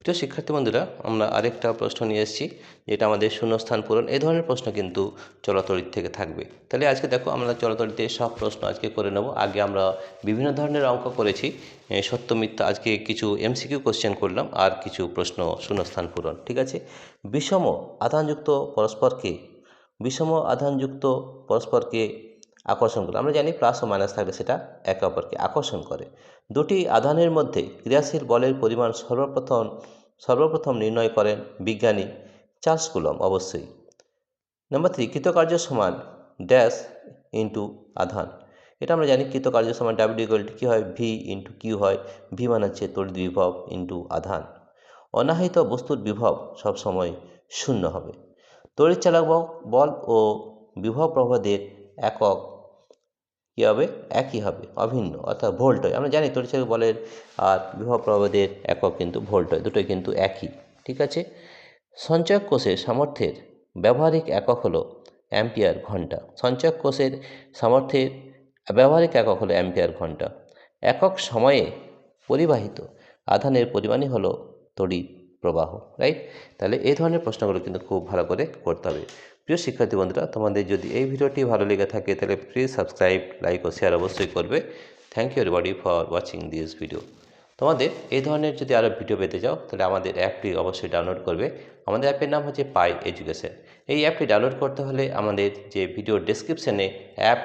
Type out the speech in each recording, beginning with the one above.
প্রিয় শিক্ষার্থী বন্ধুরা, আমরা আরেকটা প্রশ্ন নিয়ে এসেছি, যেটা আমাদের শূন্যস্থান পূরণ। এই ধরনের প্রশ্ন কিন্তু চলাতরিত থেকে থাকবে। তাহলে আজকে দেখো, আমরা চলাতরিতে সব প্রশ্ন আজকে করে নেব। আগে আমরা বিভিন্ন ধরনের অঙ্ক করেছি, সত্য মিথ্যা। আজকে কিছু এমসিকিউ কোশ্চেন করলাম আর কিছু প্রশ্ন শূন্যস্থান পূরণ। ঠিক আছে। বিষম আধানযুক্ত পরস্পরকে আকর্ষণ করে। আমরা জানি প্লাস ও মাইনাস থাকলে সেটা একে অপরকে আকর্ষণ করে। দুটি আধানের মধ্যে ক্রিয়াশীল বলের পরিমাণ সর্বপ্রথম নির্ণয় করেন বিজ্ঞানী চার্লস কুলম। অবশ্যই। নাম্বার 3, কৃতকার্য সমান ড্যাশ ইন্টু আধান। এটা আমরা জানি, কৃতকার্য সমান ডাব্লিউ কি হয়, ভি ইন্টু কিউ হয়। ভি মানে হচ্ছে তড়িৎ বিভব ইন্টু আধান। অনাহিত বস্তুর বিভব সবসময় শূন্য হবে। তড়িৎচালক বল ও বিভব প্রবাহের একক কী হবে? একই হবে, অভিন্ন, অর্থাৎ ভোল্ট হয়। আমরা জানি তড়িৎচালক বলের আর বিভব প্রবাহের একক কিন্তু ভোল্ট হয়, দুটোই কিন্তু একই। ঠিক আছে। সঞ্চয়ক কোষের সামর্থ্যের ব্যবহারিক একক হলো অ্যাম্পিয়ার ঘন্টা। সঞ্চয়ক কোষের সামর্থ্যের ব্যবহারিক একক হলো অ্যাম্পিয়ার ঘন্টা। একক সময়ে পরিবাহিত আধানের পরিমাণই হলো তড়িৎ প্রবাহ। রাইট। তাহলে এই ধরনের প্রশ্নগুলো কিন্তু খুব ভালো করে করতে হবে। প্রিয় শিক্ষার্থী বন্ধুরা, তোমাদের যদি এই ভিডিওটি ভালো লেগে থাকে তাহলে প্লিজ সাবস্ক্রাইব, লাইক ও শেয়ার অবশ্যই করবে। Thank you everybody for watching this video. তোমাদের এই ধরনের যদি আরও ভিডিও পেতে চাও তাহলে আমাদের অ্যাপটি অবশ্যই ডাউনলোড করবে। আমাদের অ্যাপের নাম হচ্ছে পাই এডুকেশন। এই অ্যাপটি ডাউনলোড করতে হলে আমাদের যে ভিডিও ডেসক্রিপশনে অ্যাপ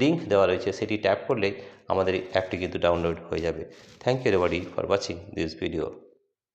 লিঙ্ক দেওয়া রয়েছে সেটি ট্যাপ করলে আমাদের এই অ্যাপটি কিন্তু ডাউনলোড হয়ে যাবে। Thank you everybody for watching this video.